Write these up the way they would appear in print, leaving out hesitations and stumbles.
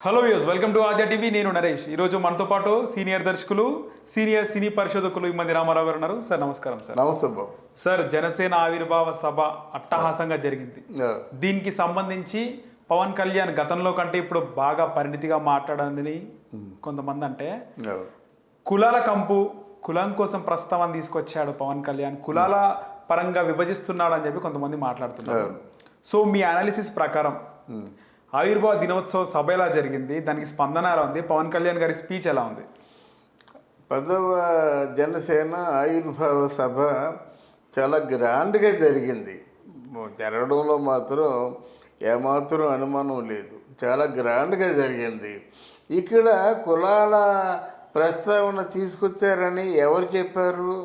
Hello views, welcome to Aadya TV. నేను నరేష్. ఈరోజు మనతో పాటు సీనియర్ దర్శకులు, సీనియర్ సినీ పరిశోధకులు ఇమ్మంది రామారావు గారు ఉన్నారు. సార్ నమస్కారం. సార్ నమస్తే బాబు. సార్, జనసేన ఆవిర్భావ సభ అట్టహాసంగా జరిగింది. దీనికి సంబంధించి పవన్ కళ్యాణ్ గతంలో కంటే ఇప్పుడు బాగా పరిణితిగా మాట్లాడాలని కొంతమంది అంటే, కులాల కంపు, కులం కోసం ప్రస్తావన తీసుకొచ్చాడు పవన్ కళ్యాణ్, కులాల పరంగా విభజిస్తున్నాడు అని చెప్పి కొంతమంది మాట్లాడుతున్నారు. సో మీ అనాలిసిస్ ప్రకారం ఆవిర్భావ దినోత్సవ సభ ఎలా జరిగింది, దానికి స్పందన ఎలా ఉంది, పవన్ కళ్యాణ్ గారి స్పీచ్ ఎలా ఉంది? 10వ జనసేన ఆవిర్భావ సభ చాలా గ్రాండ్గా జరిగింది. జరగడంలో మాత్రం ఏమాత్రం అనుమానం లేదు. చాలా గ్రాండ్గా జరిగింది. ఇక్కడ కులాల ప్రస్తావన తీసుకొచ్చారని ఎవరు చెప్పారు?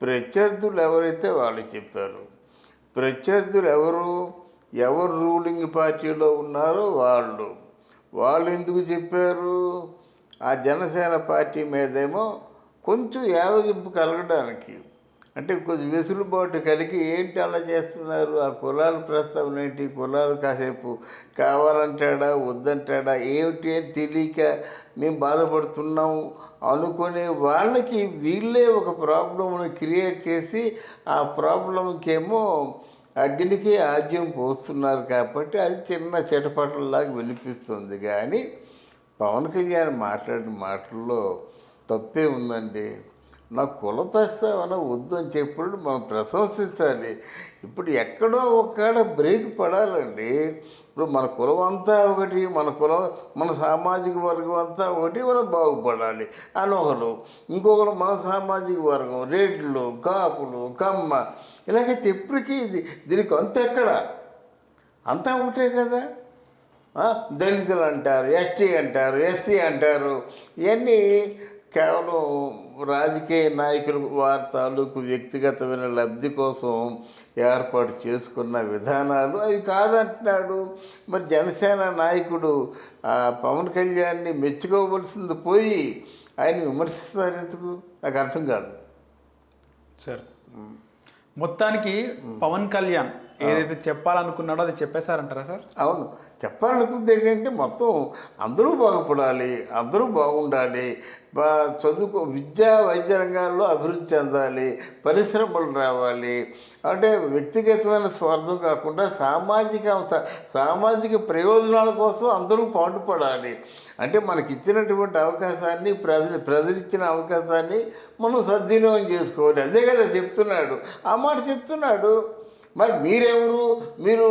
ప్రత్యర్థులు ఎవరైతే వాళ్ళు చెప్పారు. ప్రత్యర్థులు ఎవరు రూలింగ్ పార్టీలో ఉన్నారో వాళ్ళు ఎందుకు చెప్పారు? ఆ జనసేన పార్టీ మీదేమో కొంచెం యావగింపు కలగడానికి, అంటే కొంచెం వెసులుబాటు కలిగి ఏంటి అలా చేస్తున్నారు, ఆ కులాల ప్రస్తావన ఏంటి, కులాలు కాసేపు కావాలంటాడా వద్దంటాడా ఏమిటి అని తెలియక మేము బాధపడుతున్నాము అనుకునే వాళ్ళకి వీళ్ళే ఒక ప్రాబ్లంను క్రియేట్ చేసి ఆ ప్రాబ్లంకేమో అగ్నికి ఆజ్యం పోస్తున్నారు. కాబట్టి అది చిన్న చిటపటల్లాగా వినిపిస్తుంది. కానీ పవన్ కళ్యాణ్ మాట్లాడిన మాటల్లో తప్పే ఉందండి. నాకు కుల ప్రస్తావన వద్దు అని చెప్పినప్పుడు మనం ప్రశంసించాలి. ఇప్పుడు ఎక్కడో ఒక్కడ బ్రేక్ పడాలండి. ఇప్పుడు మన కులం అంతా ఒకటి, మన సామాజిక వర్గం అంతా ఒకటి, మనం బాగుపడాలి అని ఒకరు, ఇంకొకరు మన సామాజిక వర్గం, రెడ్లు, కాపులు, కమ్మ, ఇలాగైతే ఎప్పటికీ దీనికి ఎక్కడ అంతా ఒకటే కదా. దళితులు అంటారు, ఎస్టీ అంటారు, ఎస్సీ అంటారు. ఇవన్నీ కేవలం రాజకీయ నాయకులు వారి తాలూకు వ్యక్తిగతమైన లబ్ధి కోసం ఏర్పాటు చేసుకున్న విధానాలు అవి కాదంటున్నాడు. మరి జనసేన నాయకుడు పవన్ కళ్యాణ్ని మెచ్చుకోవలసింది పోయి ఆయన విమర్శిస్తారు ఎందుకు? నాకు అర్థం కాదు. సార్, మొత్తానికి పవన్ కళ్యాణ్ ఏదైతే చెప్పాలనుకున్నాడో అది చెప్పేశారంటారా సార్? అవును, చెప్పాలనుకుంది ఏంటంటే మొత్తం అందరూ బాగుపడాలి, అందరూ బాగుండాలి, విద్యా వైద్య రంగాల్లో అభివృద్ధి చెందాలి, పరిశ్రమలు రావాలి. అంటే వ్యక్తిగతమైన స్వార్థం కాకుండా సామాజిక ప్రయోజనాల కోసం అందరూ పాటుపడాలి. అంటే మనకి ఇచ్చినటువంటి అవకాశాన్ని, ప్రజలిచ్చిన అవకాశాన్ని మనం సద్వినియోగం చేసుకోవాలి. అదే కదా చెప్తున్నాడు. ఆ మాట చెప్తున్నాడు. మరి మీరు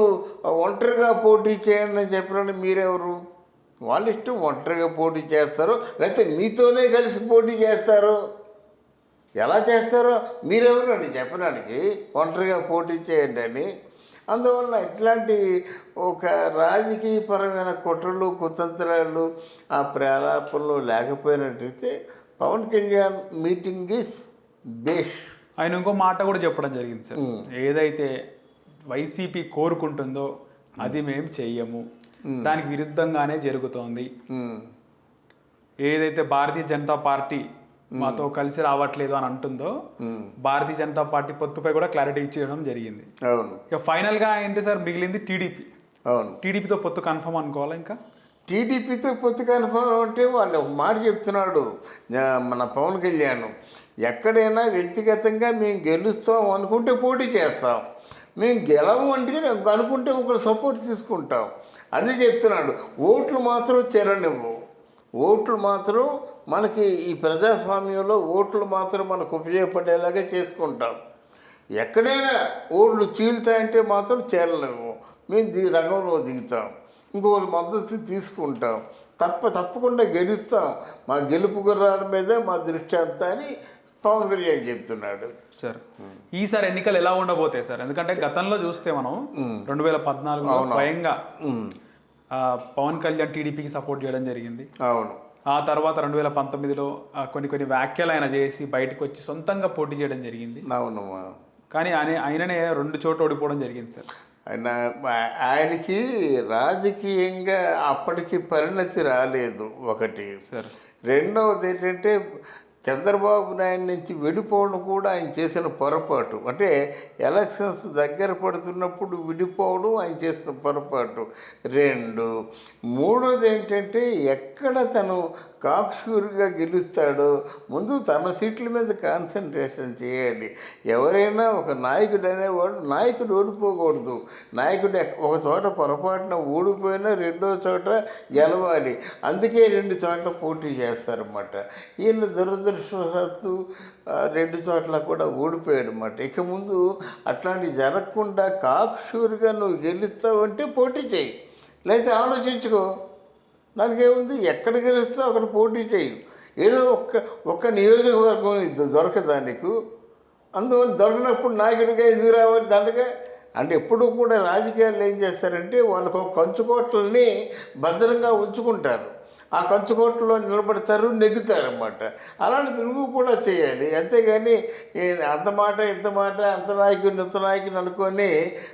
ఒంటరిగా పోటీ చేయండి అని చెప్పిన మీరెవరు? వాళ్ళ ఇష్టం, ఒంటరిగా పోటీ చేస్తారో లేకపోతే మీతోనే కలిసి పోటీ చేస్తారో, ఎలా చేస్తారో మీరెవరు అని చెప్పడానికి ఒంటరిగా పోటీ చేయండి అని. అందువల్ల ఇట్లాంటి ఒక రాజకీయపరమైన కుట్రలు, కుతంత్రాలు, ఆ ప్రేలాపనలు లేకపోయినట్టయితే Pawan Kalyan meeting is best. ఆయన ఇంకో మాట కూడా చెప్పడం జరిగింది సార్, ఏదైతే వైసీపీ కోరుకుంటుందో అది మేము చెయ్యము, దానికి విరుద్ధంగానే జరుగుతోంది. ఏదైతే భారతీయ జనతా పార్టీ మాతో కలిసి రావట్లేదు అని అంటుందో, భారతీయ జనతా పార్టీ పొత్తుపై కూడా క్లారిటీ ఇచ్చేయడం జరిగింది. ఇక ఫైనల్ గా ఏంటి సార్, మిగిలింది టీడీపీ. టీడీపీతో పొత్తు కన్ఫర్మ్ అనుకోవాలా? ఇంకా టీడీపీతో పొత్తు కన్ఫర్మ్ అంటే వాళ్ళు ఒక మాట చెప్తున్నాడు మన పవన్ కళ్యాణ్, ఎక్కడైనా వ్యక్తిగతంగా మేము గెలుస్తాం అనుకుంటే పోటీ చేస్తాం, మేము గెలవం అంటే అనుకుంటే ఒకరు సపోర్ట్ తీసుకుంటాం, అది చెప్తున్నాడు. ఓట్లు మాత్రం చెరనివ్వు. ఓట్లు మాత్రం మనకి ఈ ప్రజాస్వామ్యంలో ఓట్లు మాత్రం మనకు ఉపయోగపడేలాగా చేసుకుంటాం. ఎక్కడైనా ఓట్లు చీలుతాయంటే మాత్రం చేరలేము, మేము రంగంలో దిగుతాం, ఇంకొకరి మద్దతు తీసుకుంటాం, తప్పకుండా గెలుస్తాం, మా గెలుపు గుర్రాల మీదే మా దృష్టి అంతా అని పవన్ కళ్యాణ్ చెప్తున్నాడు. సార్, ఈసారి ఎన్నికలు ఎలా ఉండబోతాయి సార్? ఎందుకంటే గతంలో చూస్తే మనం 2014లో స్వయంగా పవన్ కళ్యాణ్ టీడీపీకి సపోర్ట్ చేయడం జరిగింది. అవును. ఆ తర్వాత 2019లో కొన్ని వ్యాఖ్యలు ఆయన చేసి బయటకు వచ్చి సొంతంగా పోటీ చేయడం జరిగింది. అవును. కానీ ఆయననే 2 చోట్ల ఓడిపోవడం జరిగింది సార్. ఆయనకి రాజకీయంగా అప్పటికి పరిణతి రాలేదు ఒకటి. సార్, రెండవది ఏంటంటే చంద్రబాబు నాయుడు నుంచి విడిపోవడం కూడా ఆయన చేసిన పొరపాటు. అంటే ఎలక్షన్స్ దగ్గర పడుతున్నప్పుడు విడిపోవడం ఆయన చేసిన పొరపాటు. 2, మూడోది ఏంటంటే ఎక్కడ తను కాక్షూరిగా గెలుస్తాడో ముందు తన సీట్ల మీద కాన్సన్ట్రేషన్ చేయాలి. ఎవరైనా ఒక నాయకుడు అనేవాడు నాయకుడు ఓడిపోకూడదు. నాయకుడు ఒక చోట పొరపాటున ఓడిపోయినా రెండో చోట గెలవాలి. అందుకే 2 చోట్ల పోటీ చేస్తారన్నమాట. ఈయన దురదృష్టవశాత్తు 2 చోట్ల కూడా ఓడిపోయాడు అన్నమాట. ఇక ముందు అట్లాంటివి జరగకుండా కాక్షూరిగా నువ్వు గెలుస్తావంటే పోటీ చేయి, లేకపోతే ఆలోచించుకో. దానికేముంది, ఎక్కడ గెలుస్తావు అక్కడ పోటీ చేయి. ఏదో ఒక్క నియోజకవర్గం దొరకదా నీకు? అందువల్ల దొరికినప్పుడు నాయకుడిగా ఎదుగు రావాలి దండగా. అంటే ఎప్పుడూ కూడా రాజకీయాలు ఏం చేస్తారంటే వాళ్ళకు కంచుకోట్లని భద్రంగా ఉంచుకుంటారు. ఆ కంచుకోటలో నిలబడతారు, నెగ్గుతారన్నమాట. అలాంటిది నువ్వు కూడా చేయాలి. అంతేగాని అంత మాట ఇంత మాట అంత నాయకుడిని ఇంత నాయకుడిని అనుకొని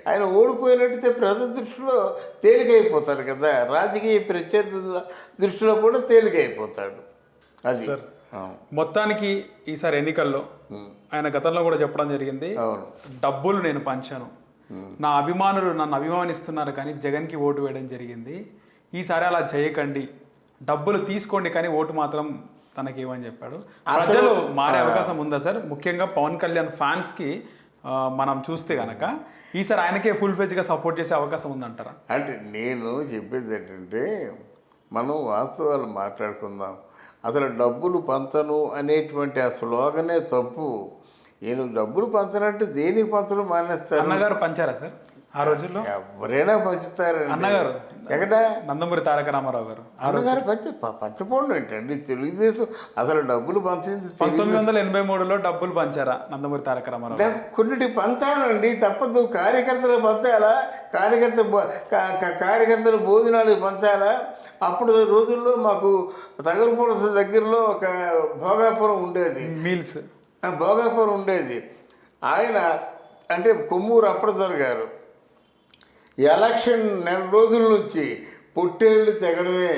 ఆయన ఓడిపోయినట్టయితే ప్రజల దృష్టిలో తేలికైపోతాడు కదా, రాజకీయ ప్రత్యర్థుల దృష్టిలో కూడా తేలికైపోతాడు. అది మొత్తానికి ఈసారి ఎన్నికల్లో ఆయన గతంలో కూడా చెప్పడం జరిగింది, డబ్బులు నేను పంచాను, నా అభిమానులు నన్ను అభిమానిస్తున్నారు కానీ జగన్కి ఓటు వేయడం జరిగింది, ఈసారి అలా చేయకండి, డబ్బులు తీసుకోండి కానీ ఓటు మాత్రం తనకి ఇవ్వని చెప్పాడు. ప్రజలు మారే అవకాశం ఉందా సార్? ముఖ్యంగా పవన్ కళ్యాణ్ ఫ్యాన్స్కి మనం చూస్తే కనుక ఈసారి ఆయనకే ఫుల్ ఫ్లెడ్జ్గా సపోర్ట్ చేసే అవకాశం ఉందంటారా? అంటే నేను చెప్పేది ఏంటంటే మనం వాస్తవాలు మాట్లాడుకుందాం. అసలు డబ్బులు పంచను అనేటువంటి ఆ స్లోగనే తప్పు. నేను డబ్బులు పంచనంటే దేనికి పంచడం మానేస్తారు? అన్నగారు పంచారా సార్ ఆ రోజుల్లో? ఎవరైనా పంచుతారు అన్నగారు. ఎక్కడ? నందమూరి తారక రామారావు గారు అన్నగారు పంచపోవడం ఏంటండి? తెలుగుదేశం అసలు డబ్బులు పంచింది 1983లో డబ్బులు పంచారా నందమూరి తారక రామారావు? కొన్నిటి పంచాలండి, తప్పదు. కార్యకర్తలు పంచాలా, కార్యకర్తల భోజనాలు పంచాలా. అప్పుడు రోజుల్లో మాకు తగలపూడస దగ్గరలో ఒక భోగాపురం ఉండేది, మీల్స్ భోగాపురం ఉండేది. ఆయన అంటే కొమ్మూరు అప్పటిదొర గారు ఎలక్షన్ 4 రోజుల నుంచి పొట్టేళ్ళు తెగడమే,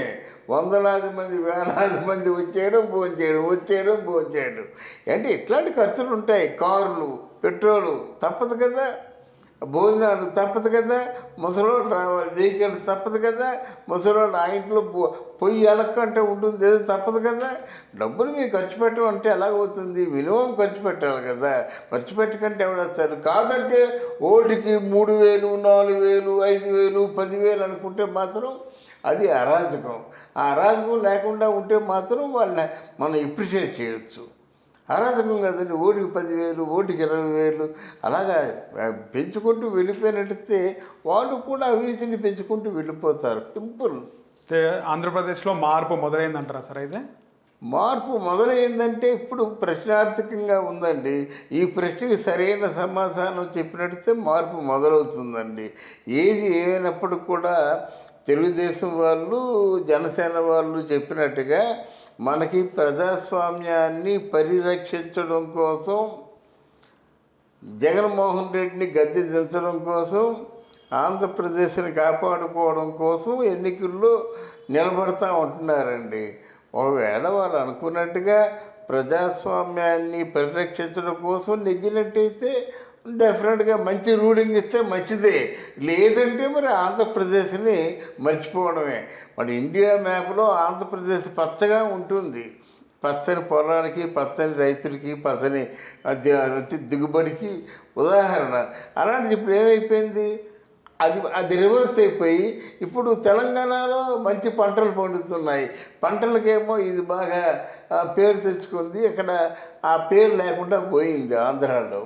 వందలాది మంది వేలాది మంది వచ్చేయడం భోంచేయడం. అంటే ఇట్లాంటి ఖర్చులు ఉంటాయి. కార్లు, పెట్రోలు తప్పదు కదా, భోజనాలు తప్పదు కదా, ముసలోళ్ళు రావాలి, వెహికల్స్ తప్పదు కదా, ముసలోళ్ళు ఆ ఇంట్లో పొయ్యి ఎలక్కంటే ఉంటుంది, ఏదో తప్పదు కదా. డబ్బులు మీరు ఖర్చు పెట్టడం అంటే ఎలాగవుతుంది? మినిమం ఖర్చు పెట్టాలి కదా. ఖర్చు పెట్టకంటే ఎవడొస్తారు? కాదంటే ఓటికి 3,000, 4,000, 5,000, 10,000 అనుకుంటే మాత్రం అది అరాజకం. ఆ అరాజకం లేకుండా ఉంటే మాత్రం వాళ్ళని మనం ఎప్రిషియేట్ చేయొచ్చు. అరాజకం కదండి. ఓటికి 10,000, ఓటికి 20,000 అలాగా పెంచుకుంటూ వెళ్ళిపోయినట్టే వాళ్ళు కూడా అవినీతిని పెంచుకుంటూ వెళ్ళిపోతారు. సింపుల్. ఆంధ్రప్రదేశ్లో మార్పు మొదలైందంటారా సార్? అయితే మార్పు మొదలైందంటే ఇప్పుడు ప్రశ్నార్థకంగా ఉందండి. ఈ ప్రశ్నకి సరైన సమాధానం చెప్పినట్టే మార్పు మొదలవుతుందండి. ఏది ఏమైనప్పుడు కూడా తెలుగుదేశం వాళ్ళు, జనసేన వాళ్ళు చెప్పినట్టుగా మనకి ప్రజాస్వామ్యాన్ని పరిరక్షించడం కోసం, జగన్మోహన్ రెడ్డిని గద్దె దించడం కోసం, ఆంధ్రప్రదేశ్ని కాపాడుకోవడం కోసం ఎన్నికల్లో నిలబడతా ఉంటున్నారండి. ఒకవేళ వాళ్ళు అనుకున్నట్టుగా ప్రజాస్వామ్యాన్ని పరిరక్షించడం కోసం నెగ్గినట్టయితే డెఫినెట్గా మంచి రూలింగ్ ఇస్తే మంచిదే. లేదంటే మరి ఆంధ్రప్రదేశ్ని మర్చిపోవడమే. మరి ఇండియా మ్యాప్లో ఆంధ్రప్రదేశ్ పచ్చగా ఉంటుంది. పచ్చని పొలానికి, పచ్చని రైతులకి, పచ్చని దిగుబడికి ఉదాహరణ. అలాంటిది ఇప్పుడు ఏమైపోయింది? అది రివర్స్ అయిపోయి ఇప్పుడు తెలంగాణలో మంచి పంటలు పండుతున్నాయి. పంటలకేమో ఇది బాగా పేరు తెచ్చుకుంది, ఇక్కడ ఆ పేరు లేకుండా పోయింది ఆంధ్రాలో.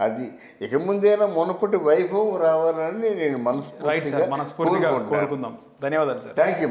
అది ఇక ముందేనా మునపటి వైభవం రావాలని నేను మనస్ఫూర్తిగా కోరుకుందాం. ధన్యవాదాలు సార్. Thank you.